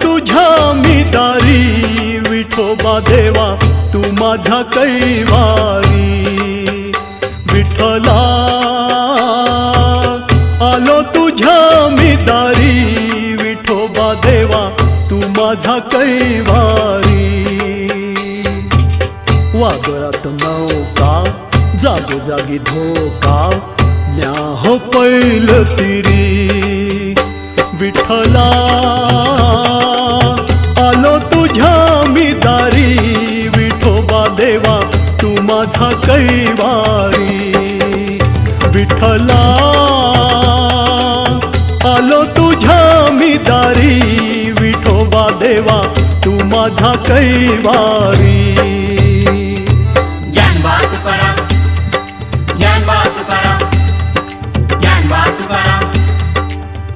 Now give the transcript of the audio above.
तुझ्या मी दारी, विठोबा देवा तू माझा कैवारी। विठ्ठला आलो तुझ्या मी दारी, विठोबा देवा तू माझा कैवारी। वादळात नौका जागोजागी धोका, न्या हो पैल तिरी। विठ्ठला आलो तुझ्या मी दारी, विठोबा देवा तू माझा कैवारी। विठ्ठला आलो तुझ्या मी दारी, विठोबा देवा तू माझा कैवारी।